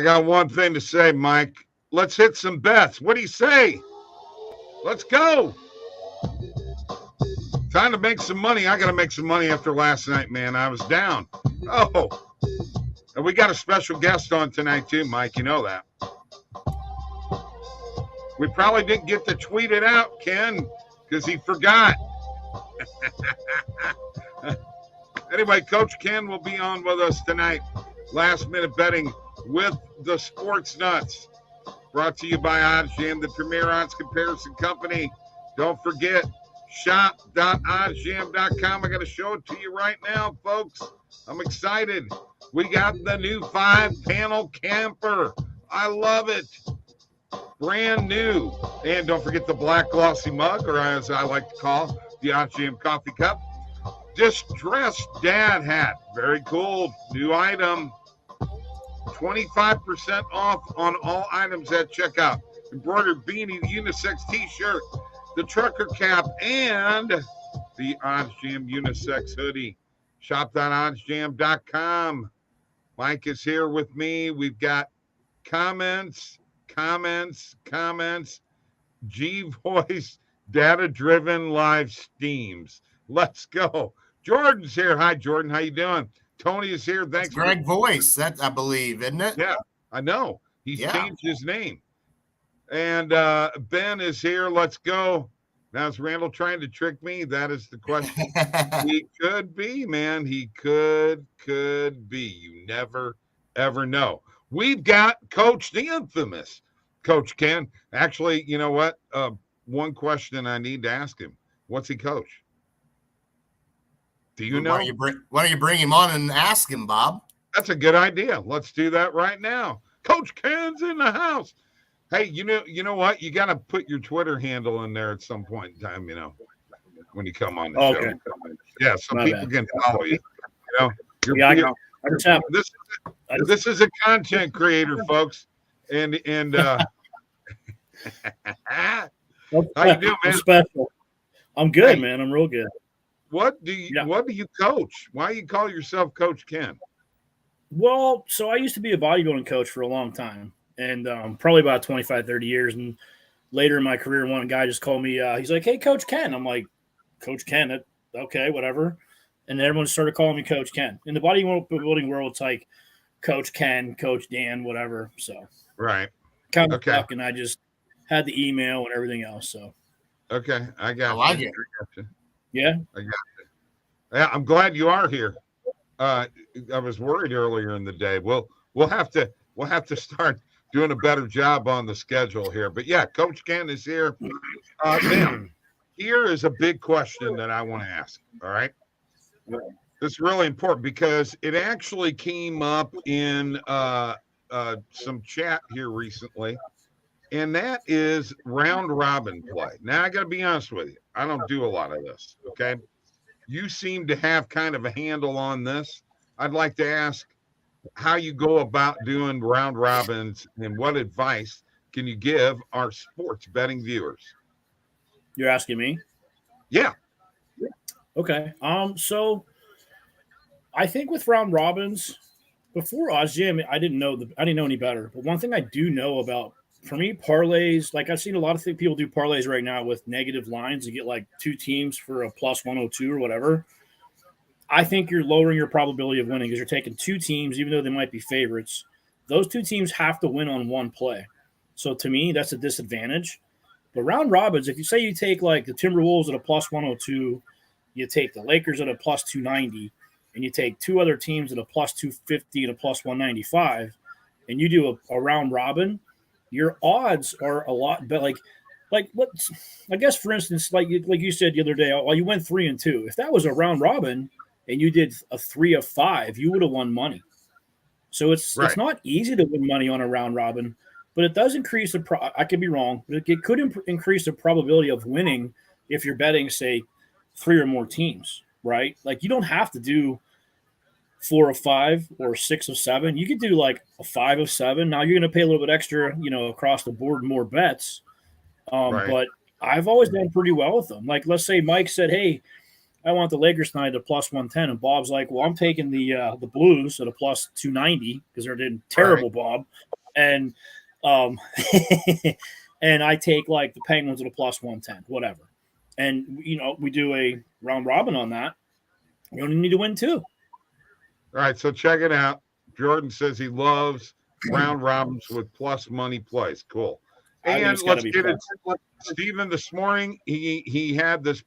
got one thing to say, Mike. Let's hit some bets. What do you say? Let's go. Time to make some money. I got to make some money after last night, man. I was down. Oh, and we got a special guest on tonight, too, Mike. You know that. We probably didn't get to tweet it out, Ken, because he forgot. Anyway, Coach Ken will be on with us tonight. Last minute betting with the Sports Nuts. Brought to you by OddsJam, the premier odds comparison company. Don't forget, shop.oddsjam.com. I got to show it to you right now, folks. I'm excited. We got the new 5-panel camper. I love it. Brand new. And don't forget the black glossy mug, or as I like to call, the OddsJam coffee cup. Distressed dad hat. Very cool. New item. 25% off on all items at checkout. Embroidered beanie, the unisex t-shirt, the trucker cap, and the OddsJam unisex hoodie. Shop.oddsjam.com. Mike is here with me. We've got comments. G-Voice, data-driven live steams. Let's go. Jordan's here. Hi, Jordan. How you doing? Tony is here. Thanks. It's Greg Voice, that I believe, isn't it? Yeah, I know. He's changed his name. And Ben is here. Let's go. Now, is Randall trying to trick me? That is the question. He could be, man. He could be. You never, ever know. We've got Coach, the infamous Coach Ken. Actually, you know what? One question I need to ask him. What's he coach? Do you know? Why don't you bring him on and ask him, Bob? That's a good idea. Let's do that right now. Coach Ken's in the house. Hey, you know what? You got to put your Twitter handle in there at some point in time, when you come on the show. Yeah, so people can follow you. I know. This is a content creator, folks. And how you doing, man? Special. I'm good, man. I'm real good. What do you coach? Why you call yourself Coach Ken? Well, so I used to be a bodybuilding coach for a long time, and probably about 25, 30 years. And later in my career, one guy just called me. He's like, "Hey, Coach Ken." I'm like, "Coach Ken? Okay, whatever." And then everyone started calling me Coach Ken. In the bodybuilding world, it's like Coach Ken, Coach Dan, whatever. So right, kind of stuck, and I just had the email and everything else. So okay, I got. I like it. Yeah, I got it. Yeah, I'm glad you are here. I was worried earlier in the day. We'll have to start doing a better job on the schedule here. But yeah, Coach Ken is here. Now, here is a big question that I want to ask. All right, this is really important because it actually came up in some chat here recently, and that is round robin play. Now I got to be honest with you. I don't do a lot of this. Okay. You seem to have kind of a handle on this. I'd like to ask how you go about doing round robins and what advice can you give our sports betting viewers? You're asking me? Yeah. Okay. So I think with round robins, before OddsJam, I didn't know any better. But one thing I do know about, for me, parlays, like I've seen a lot of people do parlays right now with negative lines. You get like two teams for a plus 102 or whatever. I think you're lowering your probability of winning because you're taking two teams, even though they might be favorites. Those two teams have to win on one play. So to me, that's a disadvantage. But round robins, if you say you take like the Timberwolves at a plus 102, you take the Lakers at a plus 290, and you take two other teams at a plus 250 and a plus 195, and you do a round robin, your odds are a lot better. Like what? I guess, for instance, like you said the other day, you went 3-2. If that was a round robin and you did a 3 of 5, you would have won money. So it's not easy to win money on a round robin, but it does increase I could be wrong, but it could increase the probability of winning if you're betting, say, 3 or more teams, right? Like you don't have to do 4 of 5 or 6 of 7. You could do like a 5 of 7. Now you're going to pay a little bit extra, across the board, more bets. But I've always done pretty well with them. Like, let's say Mike said, "Hey, I want the Lakers tonight at plus 110. And Bob's like, well, I'm taking the Blues at a plus 290 because they're doing terrible, right. Bob. And and I take like the Penguins at a plus 110, whatever. And, we do a round robin on that. You only need to win 2. All right, so check it out. Jordan says he loves round robins with plus money plays. Cool. And let's get it. Steven, this morning, he had this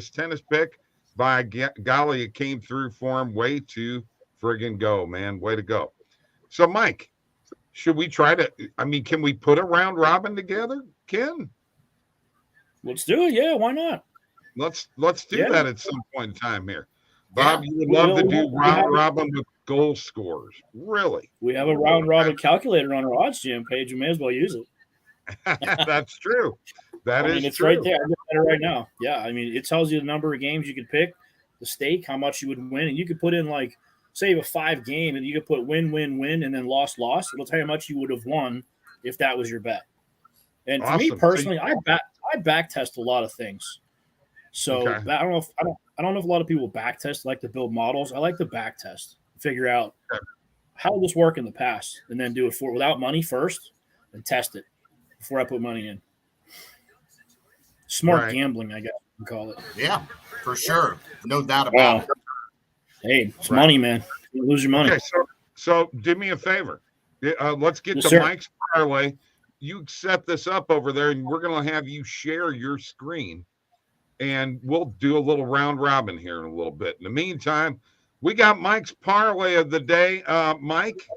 tennis pick. By golly, it came through for him. Way to friggin' go, man. Way to go. So, Mike, should we try to – can we put a round robin together, Ken? Let's do it. Yeah, why not? Let's do that at some point in time here. Bob, you would love to do round robin with goal scorers. Really? We have a round robin calculator on our OddsJam page. We may as well use it. That's true. It's true. Right there. I'm looking at it right now. Yeah, it tells you the number of games you could pick, the stake, how much you would win, and you could put in say a 5 game, and you could put win, and then loss. It'll tell you how much you would have won if that was your bet. And for me personally, I back test a lot of things. So I don't know if a lot of people back test like to build models. I like to back test, figure out how did this work in the past, and then do it without money first and test it before I put money in. Smart gambling, I guess you can call it. Yeah, for sure. No doubt about it. Hey, it's money, man. You lose your money. Okay, so do me a favor. Let's get to Mike's parlay. You set this up over there, and we're going to have you share your screen, and we'll do a little round robin here in a little bit. In the meantime, we got Mike's parlay of the day. Mike,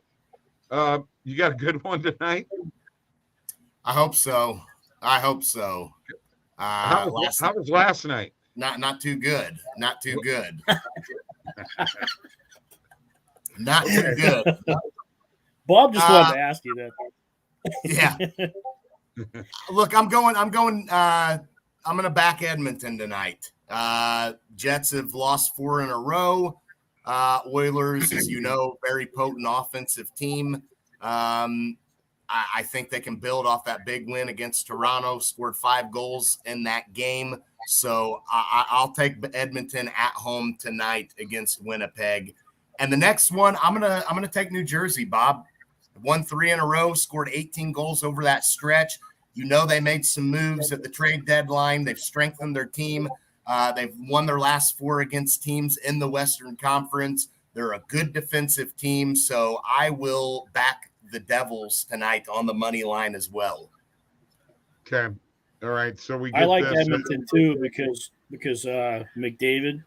you got a good one tonight? I hope so. How was last night? Not too good. Not too good. Not too good. Bob just wanted to ask you that. Yeah. Look, I'm going to back Edmonton tonight. Jets have lost 4 in a row. Oilers, as you know, very potent offensive team. I think they can build off that big win against Toronto, scored 5 goals in that game. So I'll take Edmonton at home tonight against Winnipeg. And the next one, I'm gonna take New Jersey, Bob. Won 3 in a row, scored 18 goals over that stretch. They made some moves at the trade deadline. They've strengthened their team. They've won their last 4 against teams in the Western Conference. They're a good defensive team, so I will back the Devils tonight on the money line as well. Okay. All right. So we get I like Edmonton too because McDavid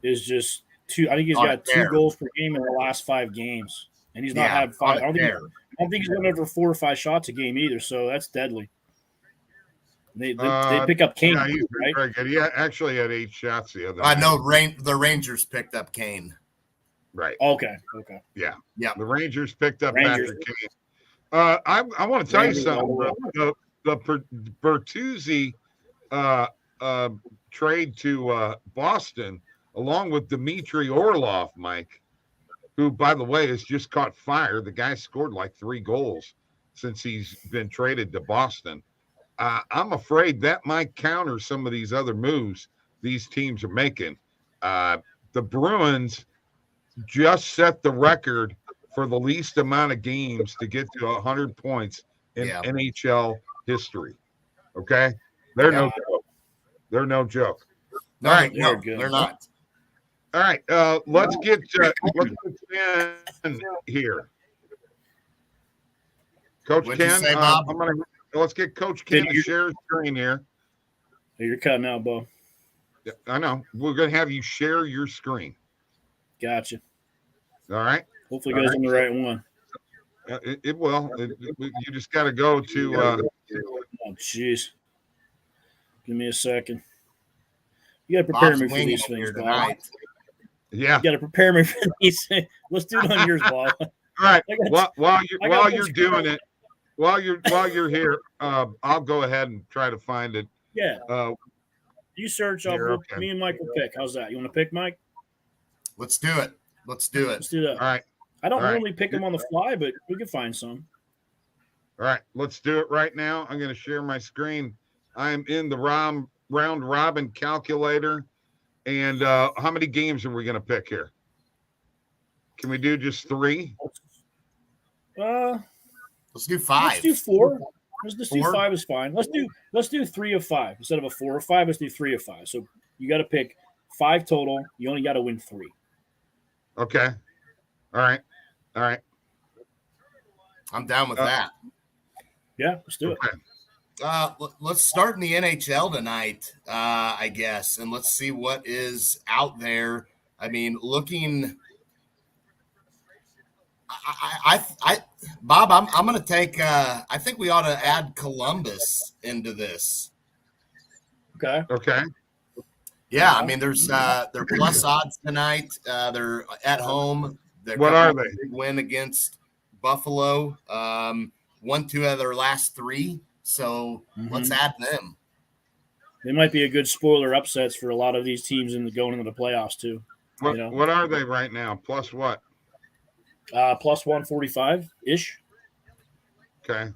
is just I think he's got 2 goals per game in the last 5 games. And he's not had 5. I don't think he's won over 4 or 5 shots a game either, so that's deadly. They pick up Kane, yeah, he's right? Very good. He actually had 8 shots the other night. I know the Rangers picked up Kane. Right. Okay. Yeah. Yeah. The Rangers picked up Patrick Kane. I want to tell you something. The Bertuzzi trade to Boston, along with Dmitry Orlov, Mike, who, by the way, has just caught fire. The guy scored like 3 goals since he's been traded to Boston. I'm afraid that might counter some of these other moves these teams are making. The Bruins just set the record for the least amount of games to get to 100 points in NHL history. Okay? They're no joke. They're no joke. No, all right, they're not. All right, let's get Ken here. Coach What'd Ken, say, Bob? Let's get Coach Ken to share his screen here. You're cutting out, Bo. Yeah, I know. We're going to have you share your screen. Gotcha. All right. Hopefully, it goes on the right one. It will. You just got to go to. Oh, jeez. Give me a second. You got to prepare me for these things, Bob. Yeah. You got to prepare me for these things. Let's do it on yours, Bob. All right. While you're doing it, while you're here, I'll go ahead and try to find it. Yeah. You search up. Okay. Me and Mike will pick. How's that? You want to pick, Mike? Let's do it. Let's do it. Let's do that. All right. I don't normally pick them on the fly, but we can find some. All right. Let's do it right now. I'm going to share my screen. I'm in the round robin calculator. And how many games are we going to pick here? Can we do just 3? Let's do 5. Let's do 4. Let's just do 4? 5 is fine. Let's do 3 of 5 instead of a 4 of 5. Let's do 3 of 5. So you got to pick 5 total. You only got to win 3. Okay. All right. I'm down with that. Yeah, let's do it. Let's start in the NHL tonight, I guess, and let's see what is out there. I mean, looking, Bob, I'm going to take. I think we ought to add Columbus into this. Okay. Yeah, I mean, there's they're plus odds tonight. They're at home. What are they? Big win against Buffalo. 1-2 out of their last 3. So let's add them. They might be a good spoiler upsets for a lot of these teams going into the playoffs too. What are they right now? Plus what? Plus 145 ish. Okay.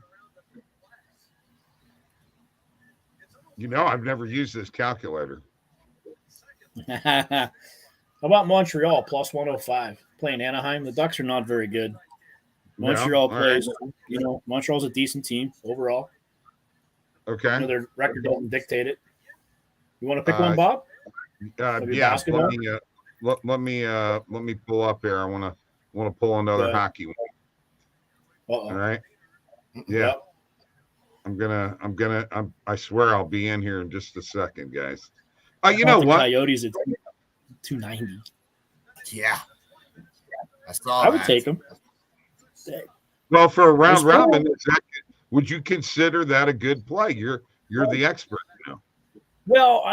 I've never used this calculator. How about Montreal plus 105 playing Anaheim? The Ducks are not very good. Montreal plays. Right. Montreal's a decent team overall. Okay. Their record doesn't dictate it. You want to pick one, Bob? Yeah. Let me pull up here. I want to pull another hockey one. All right. Yeah. Yep. I swear I'll be in here in just a second, guys. You know what? Coyotes at 290. Yeah. I would take them. Well, for a round robin, would you consider that a good play? You're the expert now. Well,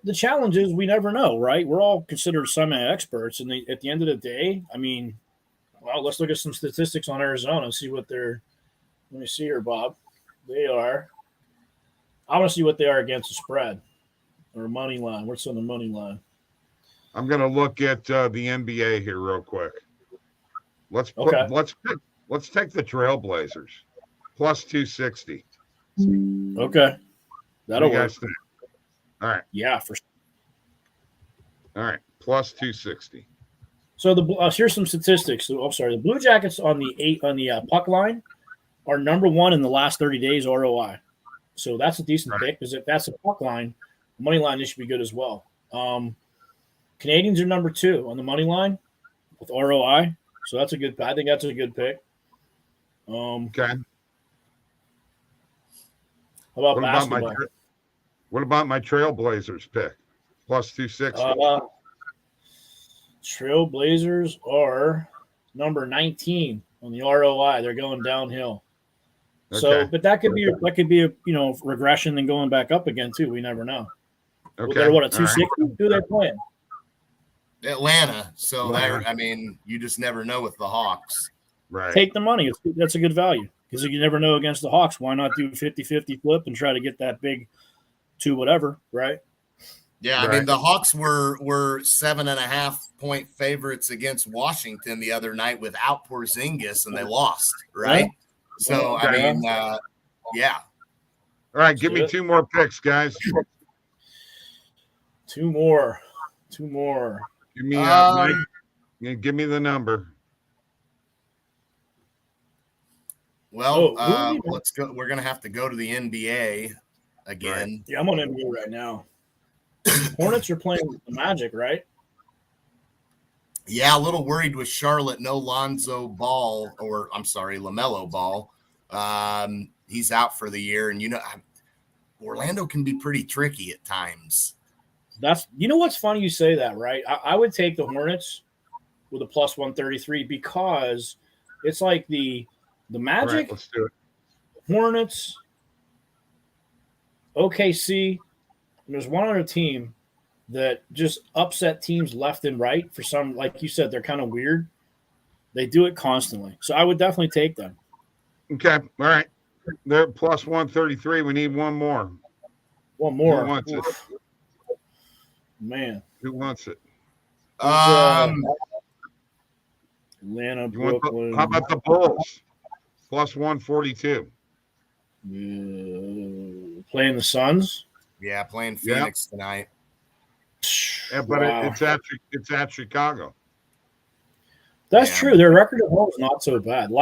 the challenge is we never know, right? We're all considered semi-experts, and at the end of the day, I mean, let's look at some statistics on Arizona and see what they're. Let me see here, Bob. I want to see what they are against the spread or money line. What's on the money line? I'm going to look at the NBA here real quick. Let's take the Trailblazers plus 260. Okay, that'll work. All right. Yeah, for sure. All right, plus 260. So here's some statistics. So, I'm sorry. The Blue Jackets on the puck line are number 1 in the last 30 days ROI. So that's a decent pick because if that's a puck line, money line, this should be good as well. Canadians are number 2 on the money line with ROI. So that's I think that's a good pick. Okay. How about basketball? What about my Trailblazers pick? Plus 260. Trailblazers are number 19 on the ROI. They're going downhill. Okay. So, but that could be a regression and going back up again too. We never know. Okay. They're what, a 260? Right. Who they're playing? Atlanta. So you just never know with the Hawks. Right. Take the money. That's a good value because you never know against the Hawks. Why not do 50-50 flip and try to get that big 2 whatever, right? Yeah, I mean the Hawks were 7.5-point favorites against Washington the other night without Porzingis, and they lost, right? Yeah. So I mean, yeah. All right, give me 2 more picks, guys. 2 more. Give me the number. Well, let's go. We're gonna have to go to the NBA again. Right. Yeah, I'm on NBA right now. Hornets are playing the Magic, right? Yeah, a little worried with Charlotte. No Lonzo Ball, LaMelo Ball. He's out for the year, and Orlando can be pretty tricky at times. What's funny you say that, right? I would take the Hornets with a plus 133 because it's like the Magic, right, let's do it. Hornets, OKC, and there's one other team that just upset teams left and right for some, like you said, they're kind of weird. They do it constantly. So I would definitely take them. Okay. All right. They're plus 133. We need one more. One more. Who wants it? Man. Who wants it? Atlanta, Brooklyn. How about the Bulls? Plus 142. Playing the Suns? Yeah, playing Phoenix tonight. Yeah, but Wow. it's at Chicago. That's true. Their record at home is not so bad. We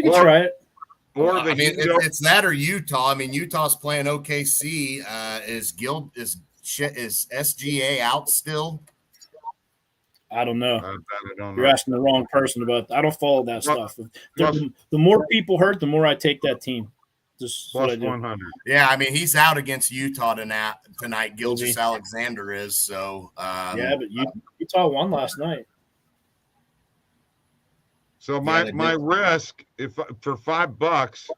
can try it. Or I mean, it's that or Utah. I mean, Utah's playing OKC. Is SGA out still? I don't know. I don't You're know. asking the wrong person about that. I don't follow that stuff. The more people hurt, the more I take that team. Just plus 100. Yeah, I mean, he's out against Utah tonight. Gilgeous Alexander is. So yeah, but Utah won last night. So my risk, if for $5,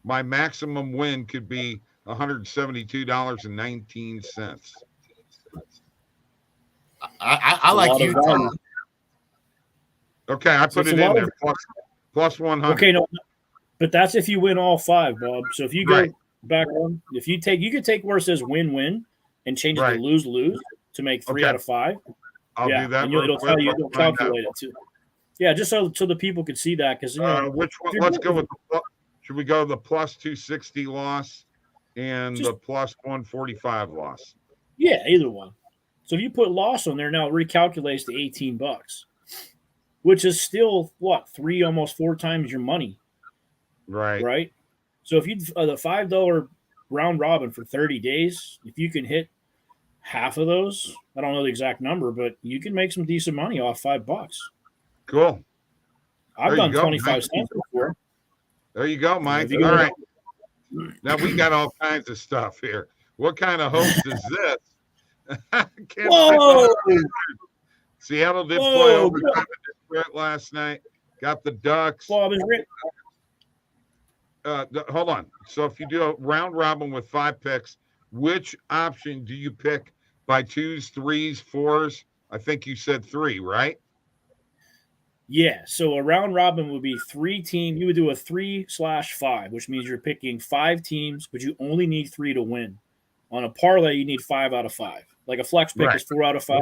my maximum win could be $172.19. I like Utah. Okay, I put it in there plus 100. Okay, no, but that's if you win all 5, Bob. So if you go back on, you could take where it says win-win and change it to lose-lose to make 3 out of 5. I'll do that. And it'll tell you, it'll calculate it too. Yeah, just so the people can see that, because which one? Let's go with should we go the plus 260 loss and the plus 145 loss? Yeah, either one. So if you put loss on there, now it recalculates to $18, which is still almost 4 times your money. Right. So if you the $5 round robin for 30 days, if you can hit half of those, I don't know the exact number, but you can make some decent money off $5. Cool. I've done 25 cents before. There you go, Mike. All right. Now we got all kinds of stuff here. What kind of host is this? Whoa! Seattle did play overtime Detroit last night. Got the Ducks. Hold on. So if you do a round robin with 5 picks, which option do you pick by 2s, 3s, 4s? I think you said 3, right? Yeah. So a round robin would be 3 teams. You would do a 3/5, which means you're picking 5 teams, but you only need 3 to win. On a parlay, you need 5 out of 5. Like a flex pick is 4 out of 5.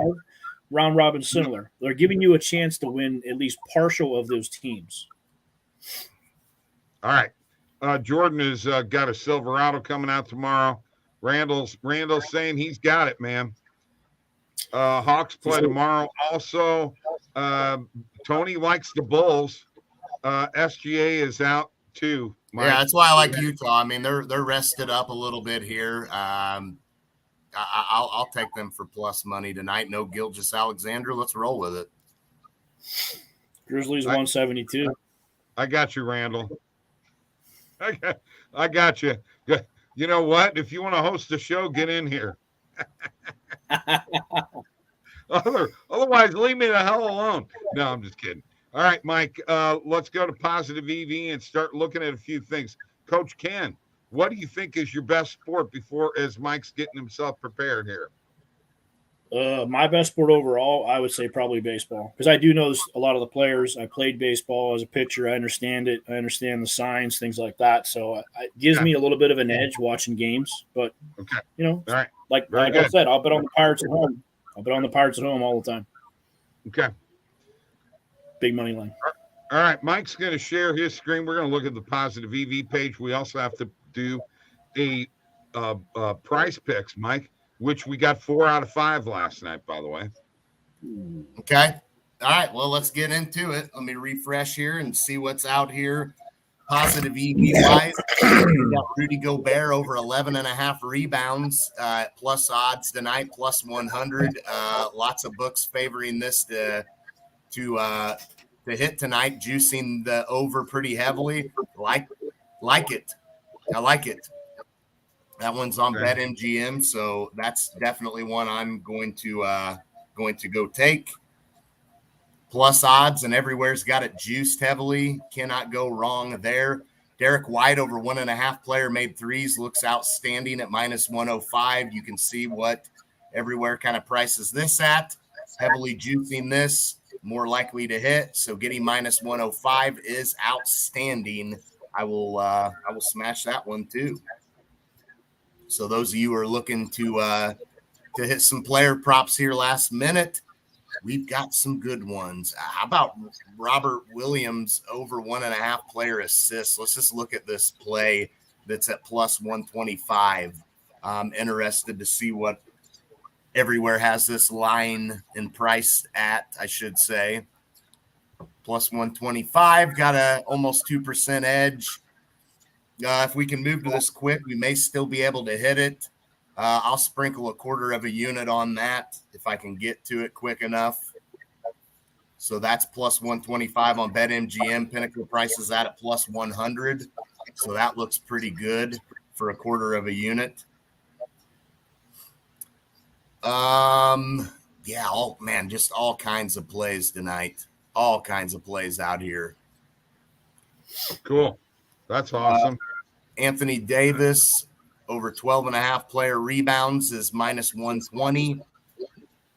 Round robin similar. They're giving you a chance to win at least partial of those teams. All right. Jordan has got a Silverado coming out tomorrow. Randall's saying he's got it, man. Hawks play tomorrow. Also, Tony likes the Bulls. SGA is out too. Mike. Yeah, that's why I like Utah. I mean, they're rested up a little bit here. I'll take them for plus money tonight. No Gilgeous Alexander. Let's roll with it. Grizzlies 172. I got you, Randall. I got you. You know what? If you want to host the show, get in here. Otherwise, leave me the hell alone. No, I'm just kidding. All right, Mike, let's go to Positive EV and start looking at a few things. Coach Ken, what do you think is your best sport as Mike's getting himself prepared here? My best sport overall, I would say probably baseball, because I do know a lot of the players. I played baseball as a pitcher. I understand it. I understand the signs, things like that. So it gives me a little bit of an edge watching games. But, all right. like I said, I'll bet on the Pirates at home. I'll bet on the Pirates at home all the time. Okay. Big money line. All right. Mike's going to share his screen. We're going to look at the Positive EV page. We also have to do a price picks, Mike, which we got 4 out of 5 last night, by the way. Okay. All right. Well, let's get into it. Let me refresh here and see what's out here. Positive EV-wise, we got Rudy Gobert over 11.5 rebounds, plus odds tonight, plus 100. Lots of books favoring this to hit tonight, juicing the over pretty heavily. Like it. I like it. That one's on BetMGM, so that's definitely one I'm going to go take. Plus odds, and everywhere's got it juiced heavily. Cannot go wrong there. Derek White over 1.5 player made threes looks outstanding at minus 105. You can see what everywhere kind of prices this at. Heavily juicing this, more likely to hit. So getting minus 105 is outstanding. I will smash that one too. So those of you who are looking to hit some player props here last minute, we've got some good ones. How about Robert Williams over 1.5 player assists? Let's just look at this play that's at plus 125. I'm interested to see what everywhere has this line and price at, I should say. Plus 125, got a almost 2% edge. If we can move to this quick, we may still be able to hit it. I'll sprinkle a quarter of a unit on that if I can get to it quick enough. So that's plus 125 on BetMGM. Pinnacle price is at plus 100. So that looks pretty good for a quarter of a unit. Just all kinds of plays tonight. All kinds of plays out here. Cool. That's awesome. Anthony Davis over 12.5 player rebounds is minus 120.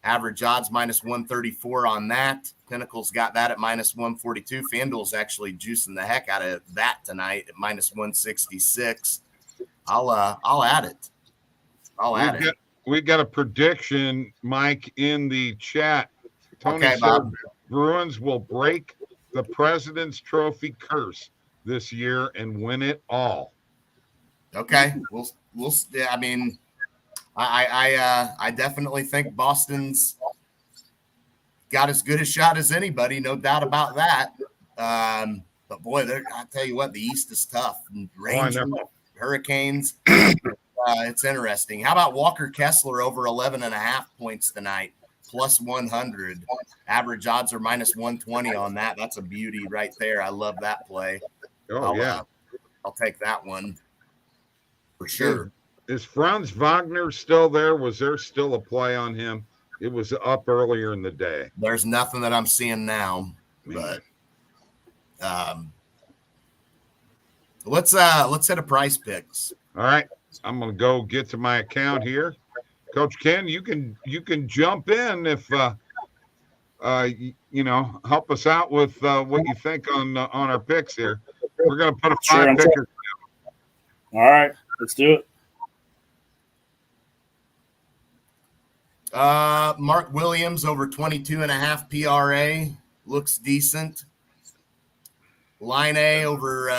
Average odds minus 134 on that. Pinnacle's got that at minus 142. FanDuel's actually juicing the heck out of that tonight at minus 166. I'll add it. We got a prediction, Mike, in the chat. Tony said Bob. Bruins will break the President's Trophy curse this year and win it all. Okay, we'll. I mean, I definitely think Boston's got as good a shot as anybody, no doubt about that. But boy, I tell you what, the East is tough. Rangers, Hurricanes. It's interesting. How about Walker Kessler over 11.5 points tonight, plus 100. Average odds are minus 120 on that. That's a beauty right there. I love that play. I'll take that one for sure. Is Franz Wagner still there? Was there still a play on him? It was up earlier in the day. There's nothing that I'm seeing now, but let's hit a price picks. All right. I'm going to go get to my account here. Coach Ken, you can jump in if help us out with what you think on our picks here. We're going to put a 5 picker. All right, let's do it. Mark Williams over 22.5 PRA looks decent. Line A over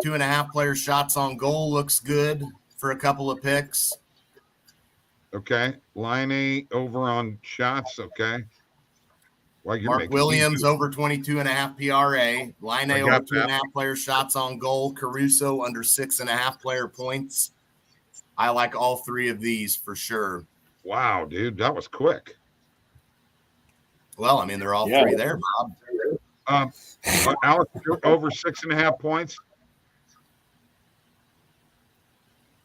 2.5 player shots on goal looks good for a couple of picks. Okay. Line A over on shots. Okay. Well, Mark Williams over 22.5 PRA. Line A over 2.5 player shots on goal. Caruso under 6.5 player points. I like all three of these for sure. Wow, dude, that was quick. Well, I mean, they're all three there, Bob. Alex over 6.5 points.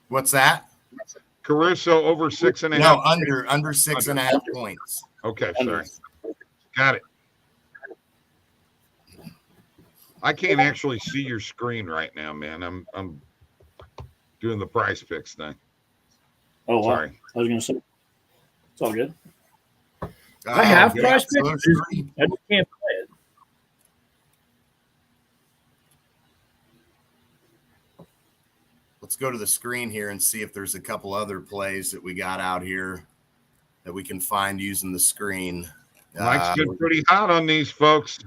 What's that? Caruso over 6.5. No, under 6.5 points. Okay, sorry. Got it. I can't actually see your screen right now, man. I'm doing the price picks thing. Oh, wow. Sorry. I was going to say, it's all good. I have price picks. I just can't play it. Let's go to the screen here and see if there's a couple other plays that we got out here that we can find using the screen. Mike's been pretty hot on these folks.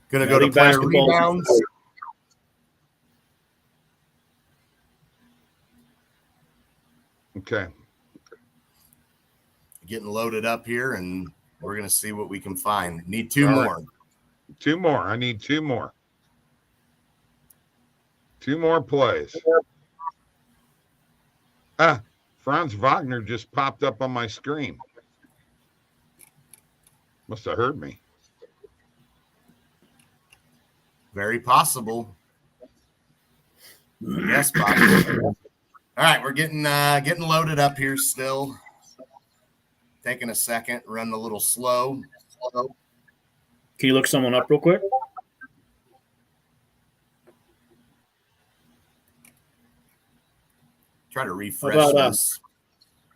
Gonna go to player rebounds. Okay. Getting loaded up here, and we're gonna see what we can find. Need two more. Right. 2 more. I need 2 more. 2 more plays. Franz Wagner just popped up on my screen. Must have heard me. Very possible. Yes, Bob. All right, we're getting loaded up here still. Taking a second, running a little slow. Can you look someone up real quick? Try to refresh this.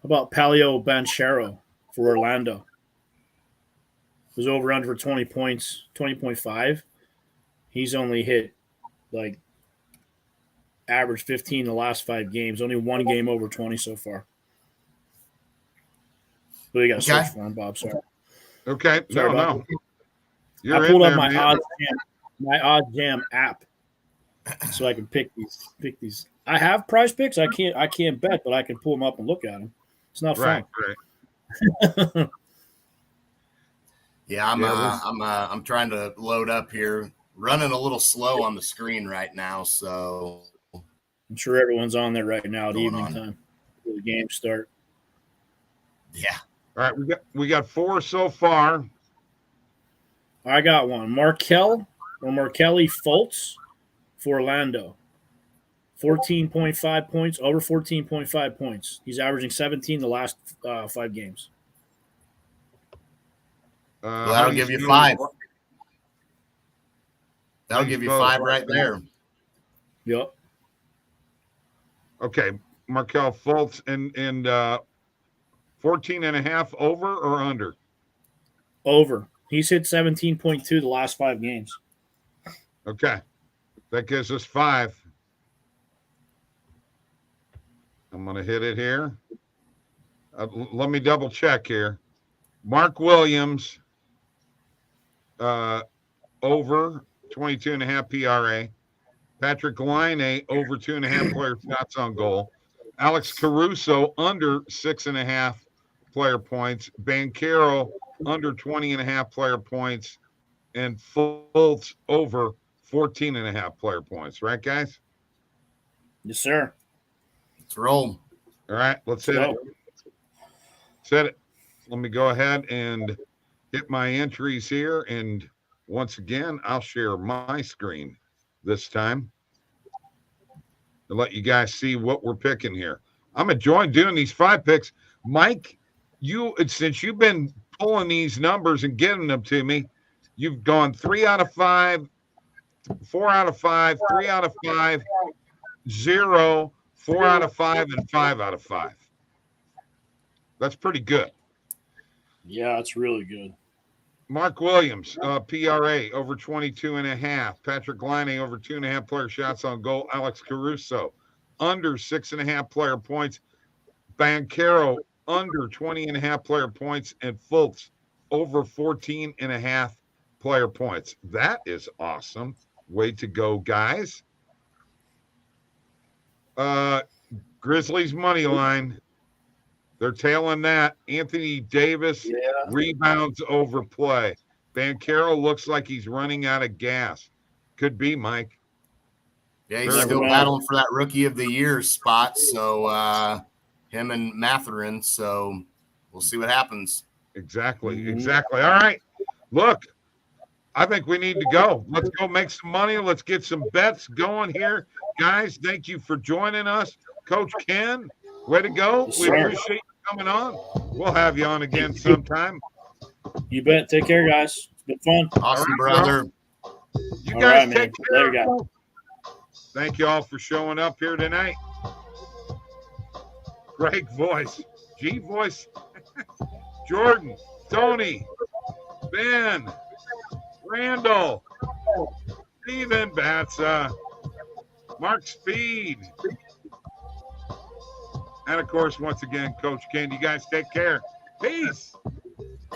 How about Palio Banchero for Orlando? It was over under for 20 points, 20.5. He's only hit like average 15 in the last 5 games. Only 1 game over 20 so far. But you got to search for him, Bob. Sorry. Okay. Sorry no. I pulled up my OddsJam. my OddsJam app, so I can pick these. I have Prize Picks. I can't bet, but I can pull them up and look at them. It's not fun. Right. Yeah, I'm trying to load up here. Running a little slow on the screen right now, so I'm sure everyone's on there right now at evening on? time before the games start. Yeah. All right, we got 4 so far. I got one. Markelly Fultz for Orlando. 14.5 points, over 14.5 points. He's averaging 17 the last 5 games. Well, that'll give you 5. That'll give you 5 right there. Yep. Okay, Markel Fultz and 14.5 over or under? Over. He's hit 17.2 the last 5 games. Okay, that gives us 5. I'm going to hit it here. Let me double check here. Mark Williams, over 22.5 PRA. Patrick Line, over 2.5 player shots on goal. Alex Caruso, under 6.5 player points. Banchero, under 20.5 player points. And Fultz, over 14.5 player points. Right, guys? Yes, sir. Let's roll. All right, let's hit it. Set it. Let me go ahead and hit my entries here. And once again, I'll share my screen this time to let you guys see what we're picking here. I'm enjoying doing these 5 picks. Mike, since you've been pulling these numbers and getting them to me, you've gone 3 out of 5, 4 out of 5, 3 out of 5, 0, 4 out of 5, and 5 out of 5. That's pretty good. Yeah, it's really good. Mark Williams, PRA, over 22.5. Patrick Line, over 2.5 player shots on goal. Alex Caruso, under 6.5 player points. Banchero, under 20.5 player points. And Fultz, over 14.5 player points. That is awesome. Way to go, guys. Grizzlies money line. They're tailing that. Anthony Davis rebounds over play. Banchero looks like he's running out of gas. Could be, Mike. Yeah, he's still battling for that rookie of the year spot. So him and Matherin. So we'll see what happens. Exactly. All right. Look, I think we need to go. Let's go make some money. Let's get some bets going here. Guys, thank you for joining us. Coach Ken, way to go. We appreciate you coming on. We'll have you on again sometime. You bet. Take care, guys. It's been fun. Awesome, brother. You guys take care. Later, guys. Thank you all for showing up here tonight. Great voice. G voice. Jordan, Tony, Ben, Randall, Steven Batsa, Mark Speed. And, of course, once again, Coach Ken, you guys take care. Peace.